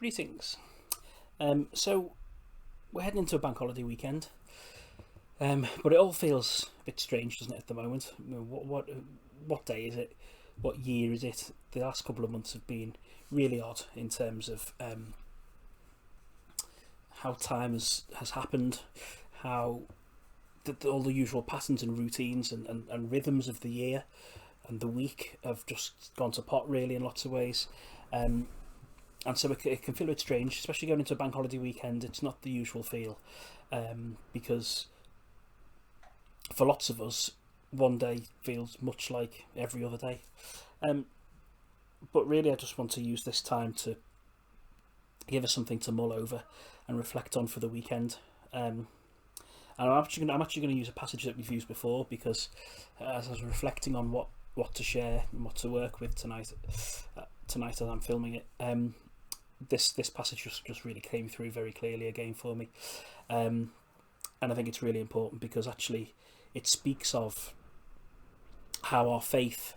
Greetings. So we're heading into a bank holiday weekend, but it all feels a bit strange, doesn't it, at the moment? You know, what day is it? What year is it? The last couple of months have been really odd in terms of how time has happened, how all the usual patterns and routines and rhythms of the year and the week have just gone to pot, really, in lots of ways. And so it can feel a bit strange, especially going into a bank holiday weekend. It's not the usual feel, because for lots of us, one day feels much like every other day. But really, I just want to use this time to give us something to mull over and reflect on for the weekend. And I'm actually going to use a passage that we've used before, because as I was reflecting on what to share and what to work with tonight as I'm filming it, this passage just really came through very clearly again for me, and I think it's really important because actually it speaks of how our faith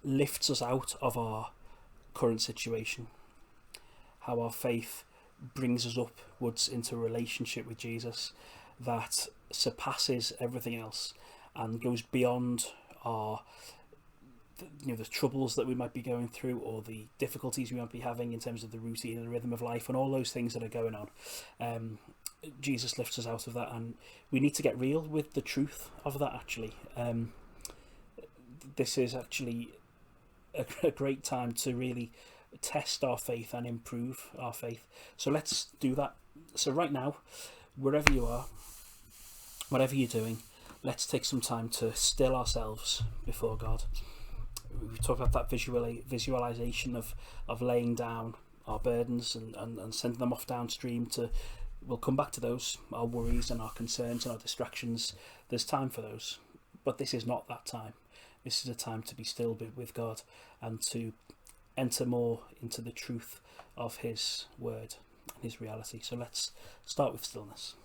lifts us out of our current situation, how our faith brings us upwards into a relationship with Jesus that surpasses everything else and goes beyond the troubles that we might be going through, or the difficulties we might be having in terms of the routine and the rhythm of life and all those things that are going on. Jesus lifts us out of that, and we need to get real with the truth of that, actually. This is actually a great time to really test our faith and improve our faith. So let's do that. So right now, wherever you are, whatever you're doing, let's take some time to still ourselves before God. We talked about that visualization of laying down our burdens and sending them off downstream to. We'll come back to those, our worries and our concerns and our distractions. There's time for those, but this is not that time. This is a time to be still with God and to enter more into the truth of His word and His reality. So let's start with stillness.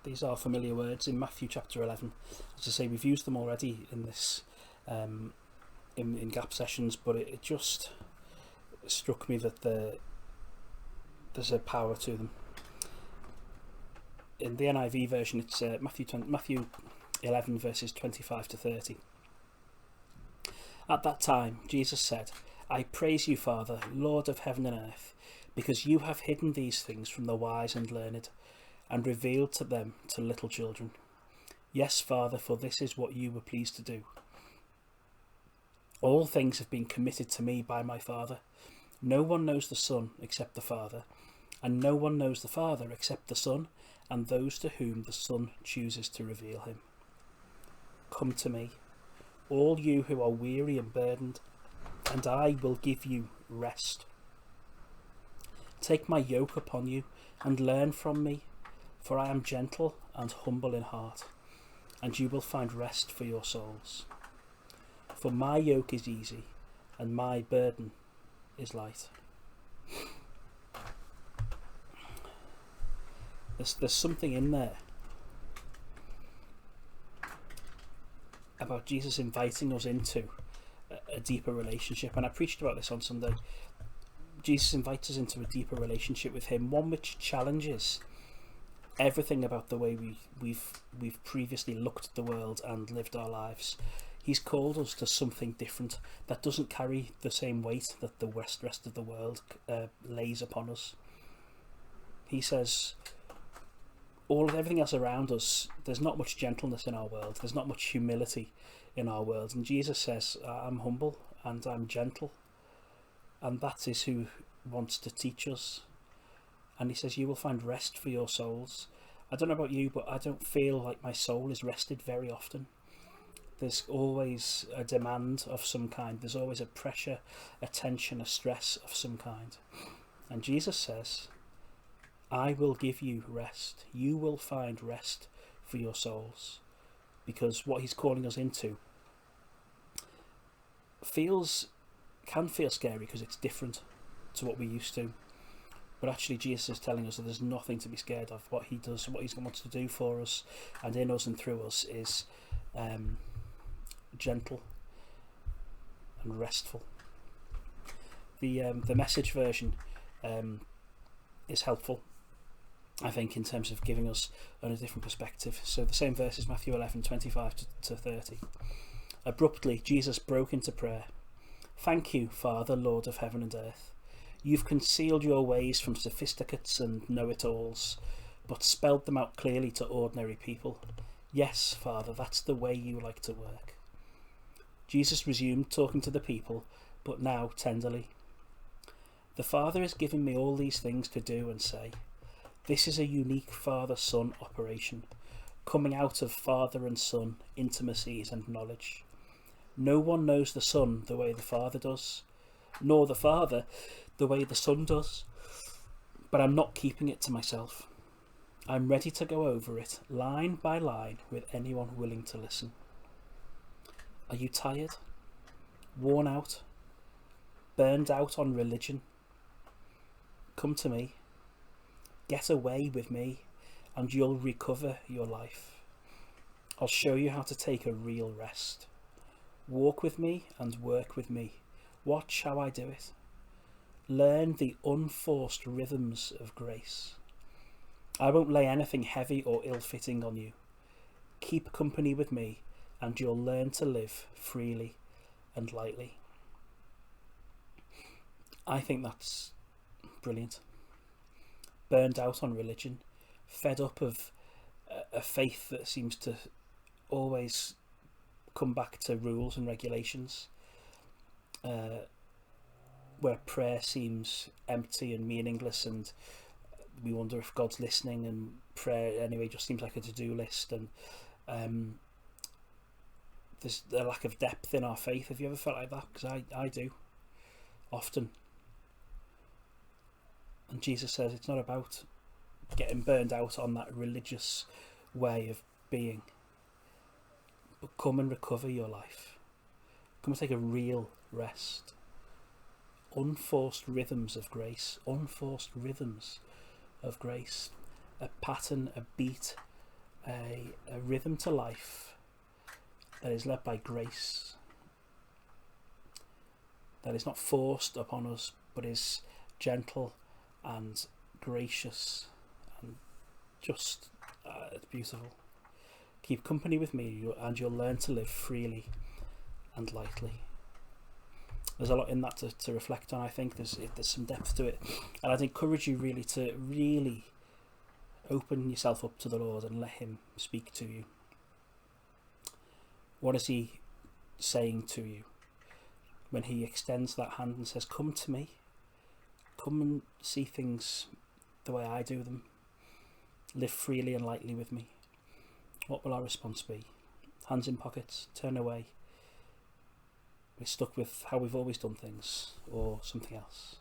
These are familiar words in Matthew chapter 11. As I say, we've used them already in this in gap sessions, but it just struck me that there's a power to them. In the NIV version, it's Matthew 11 verses 25 to 30. At that time, Jesus said, "I praise you, Father, Lord of heaven and earth, because you have hidden these things from the wise and learned, and revealed to them to little children. Yes, Father, for this is what you were pleased to do. All things have been committed to me by my Father. No one knows the Son except the Father, and no one knows the Father except the Son, and those to whom the Son chooses to reveal him. Come to me, all you who are weary and burdened, and I will give you rest. Take my yoke upon you and learn from me, for I am gentle and humble in heart, and you will find rest for your souls. For my yoke is easy and my burden is light." There's something in there about Jesus inviting us into a deeper relationship, and I preached about this on Sunday. Jesus invites us into a deeper relationship with him, one which challenges everything about the way we've previously looked at the world and lived our lives. He's called us to something different that doesn't carry the same weight that the rest of the world lays upon us. He says, everything else around us, there's not much gentleness in our world, there's not much humility in our world, and Jesus says, "I'm humble and I'm gentle," and that is who wants to teach us. And he says, "You will find rest for your souls." I don't know about you, but I don't feel like my soul is rested very often. There's always a demand of some kind. There's always a pressure, a tension, a stress of some kind. And Jesus says, "I will give you rest. You will find rest for your souls." Because what he's calling us into can feel scary because it's different to what we're used to. But actually Jesus is telling us that there's nothing to be scared of. What he does, what he wants to do for us and in us and through us is gentle and restful. The Message version is helpful, I think, in terms of giving us a different perspective. So the same verse is Matthew 11, 25 to 30. Abruptly, Jesus broke into prayer. "Thank you, Father, Lord of heaven and earth. You've concealed your ways from sophisticates and know-it-alls, but spelled them out clearly to ordinary people. Yes, Father, that's the way you like to work." Jesus resumed talking to the people, but now tenderly. "The Father has given me all these things to do and say. This is a unique father-son operation, coming out of father and son intimacies and knowledge. No one knows the Son the way the Father does, nor the Father the way the Son does. But I'm not keeping it to myself. I'm ready to go over it line by line with anyone willing to listen. Are you tired? Worn out? Burned out on religion? Come to me. Get away with me and you'll recover your life. I'll show you how to take a real rest. Walk with me and work with me. Watch how I do it. Learn the unforced rhythms of grace. I won't lay anything heavy or ill-fitting on you. Keep company with me and you'll learn to live freely and lightly." I think that's brilliant. Burned out on religion, fed up of a faith that seems to always come back to rules and regulations, where prayer seems empty and meaningless, and we wonder if God's listening, and prayer anyway just seems like a to-do list, and there's a lack of depth in our faith. Have you ever felt like that? Because I do often. And Jesus says it's not about getting burned out on that religious way of being, but come and recover your life. Come and take a real rest. Unforced rhythms of grace. Unforced rhythms of grace. A pattern, a beat, a rhythm to life that is led by grace, that is not forced upon us, but is gentle and gracious and just, it's beautiful. Keep company with me, and you'll learn to live freely and lightly. There's a lot in that to reflect on. I think there's some depth to it, and I'd encourage you really to open yourself up to the Lord and let him speak to you. What is he saying to you when he extends that hand and says, come to me, come and see things the way I do them, live freely and lightly with me? What will our response be? Hands in pockets, turn away, we're stuck with how we've always done things, or something else?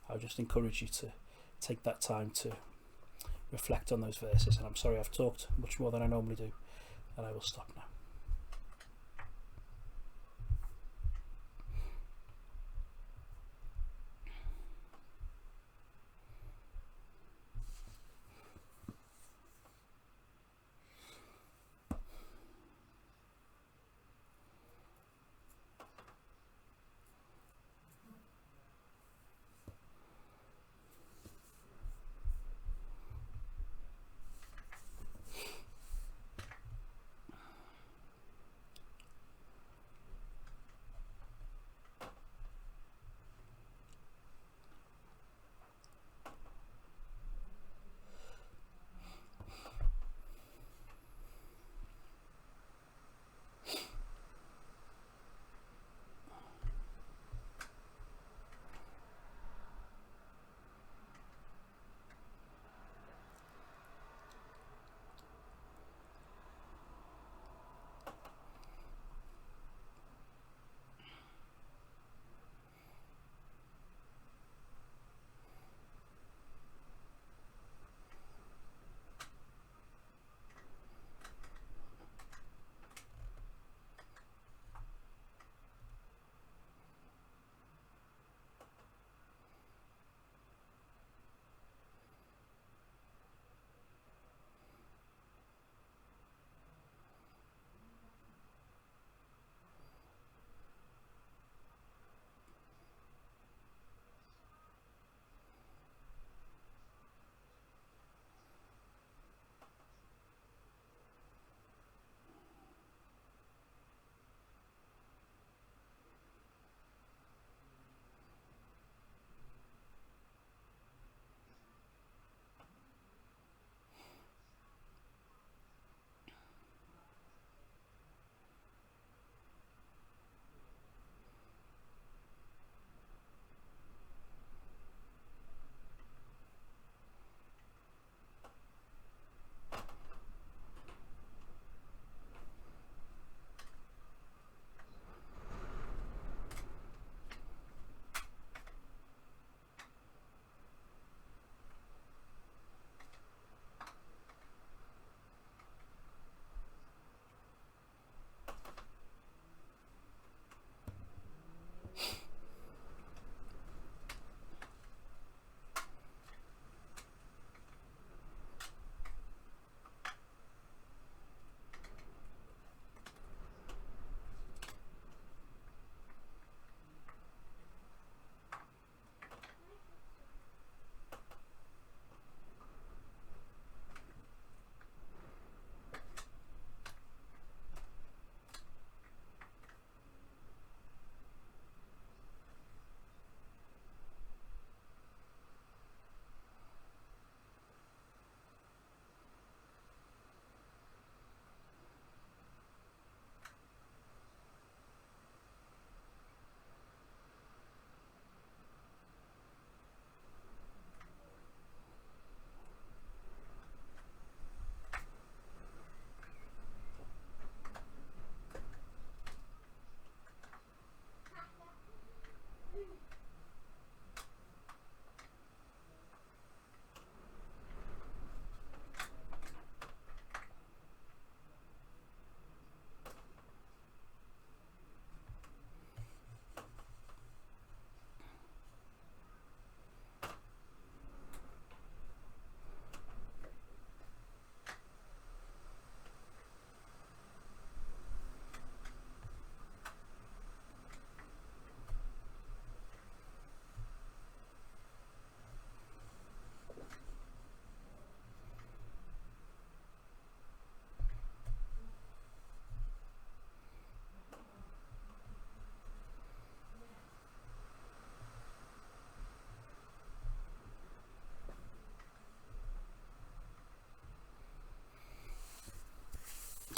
I would just encourage you to take that time to reflect on those verses. And I'm sorry I've talked much more than I normally do, and I will stop now.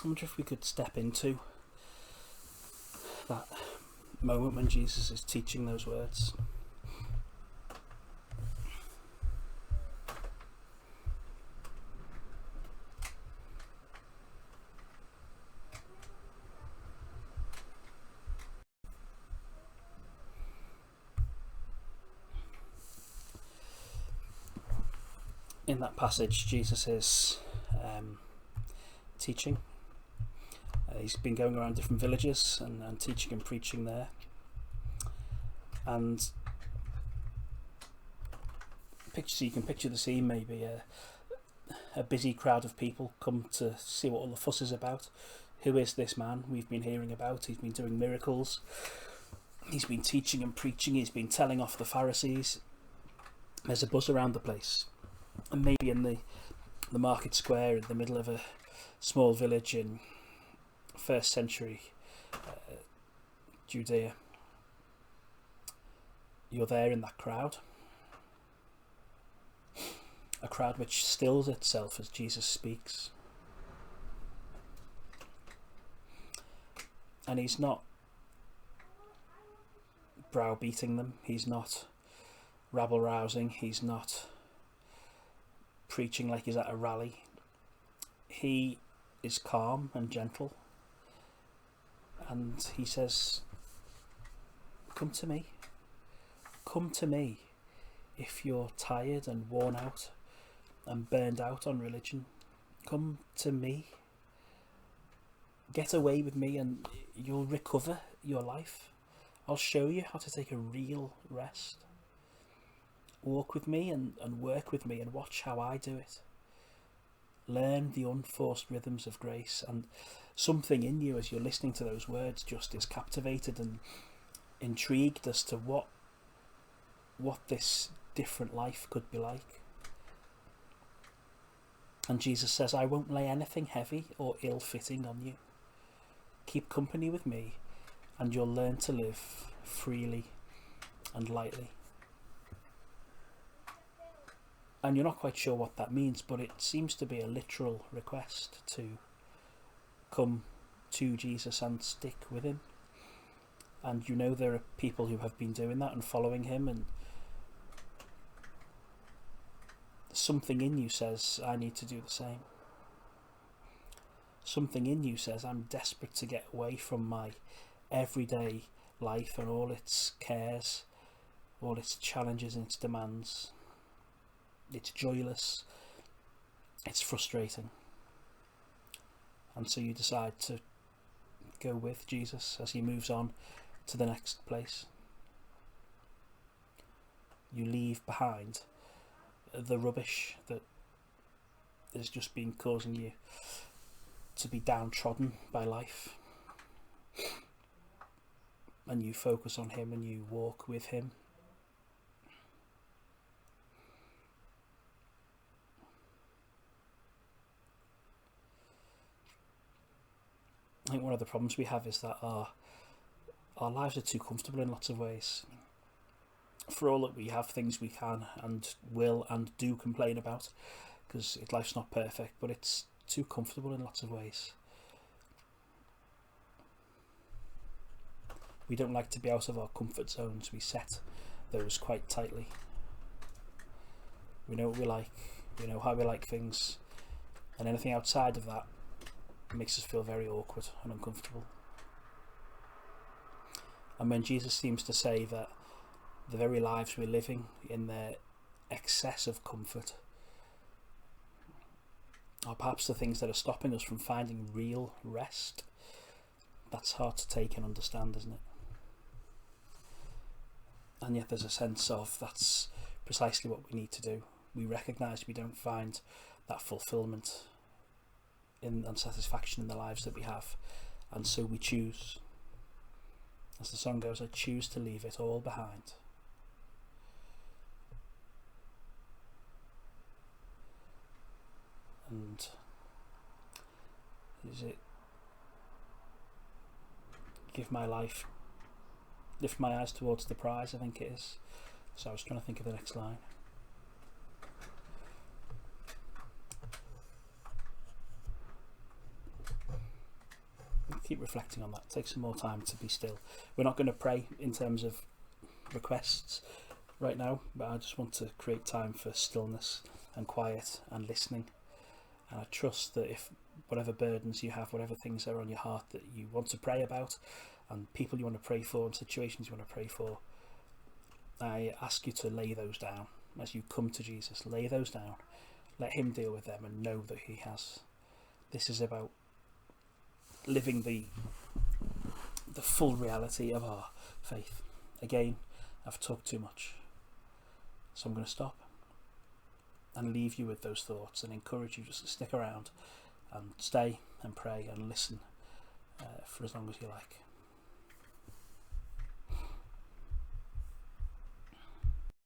I wonder if we could step into that moment when Jesus is teaching those words. In that passage, Jesus is teaching. He's been going around different villages and teaching and preaching there. And so you can picture the scene, maybe a busy crowd of people come to see what all the fuss is about. Who is this man we've been hearing about? He's been doing miracles. He's been teaching and preaching. He's been telling off the Pharisees. There's a buzz around the place. And maybe in the market square in the middle of a small village in 1st century Judea, you're there in that crowd. A crowd which stills itself as Jesus speaks. And he's not browbeating them. He's not rabble-rousing. He's not preaching like he's at a rally. He is calm and gentle, and he says, come to me if you're tired and worn out and burned out on religion. Come to me, get away with me, and you'll recover your life. I'll show you how to take a real rest. Walk with me and work with me and watch how I do it. Learn the unforced rhythms of grace, and something in you as you're listening to those words just is captivated and intrigued as to what this different life could be like. And Jesus says, I won't lay anything heavy or ill-fitting on you. Keep company with me and you'll learn to live freely and lightly. And you're not quite sure what that means, but it seems to be a literal request to come to Jesus and stick with him. And you know there are people who have been doing that and following him, and something in you says, I need to do the same. Something in you says, I'm desperate to get away from my everyday life and all its cares, all its challenges and its demands. It's joyless, it's frustrating. And so you decide to go with Jesus as he moves on to the next place. You leave behind the rubbish that has just been causing you to be downtrodden by life, and you focus on him and you walk with him. I think one of the problems we have is that our lives are too comfortable in lots of ways. For all that we have things we can and will and do complain about, because life's not perfect, but it's too comfortable in lots of ways. We don't like to be out of our comfort zones. We set those quite tightly. We know what we like, we know how we like things, and anything outside of that makes us feel very awkward and uncomfortable. And when Jesus seems to say that the very lives we're living in their excess of comfort are perhaps the things that are stopping us from finding real rest, that's hard to take and understand, isn't it? And yet there's a sense of that's precisely what we need to do. We recognise we don't find that fulfilment and satisfaction in the lives that we have, and so we choose. As the song goes, I choose to leave it all behind. And is it give my life, lift my eyes towards the prize, I think it is. So I was trying to think of the next line. keep reflecting on that. Take some more time to be still. We're not going to pray in terms of requests right now, but I just want to create time for stillness and quiet and listening. And I trust that if whatever burdens you have, whatever things are on your heart that you want to pray about, and people you want to pray for, and situations you want to pray for, I ask you to lay those down as you come to Jesus. Lay those down, let him deal with them, and know that he has. This is about living the full reality of our faith. Again, I've talked too much, so I'm going to stop and leave you with those thoughts and encourage you just to stick around and stay and pray and listen for as long as you like.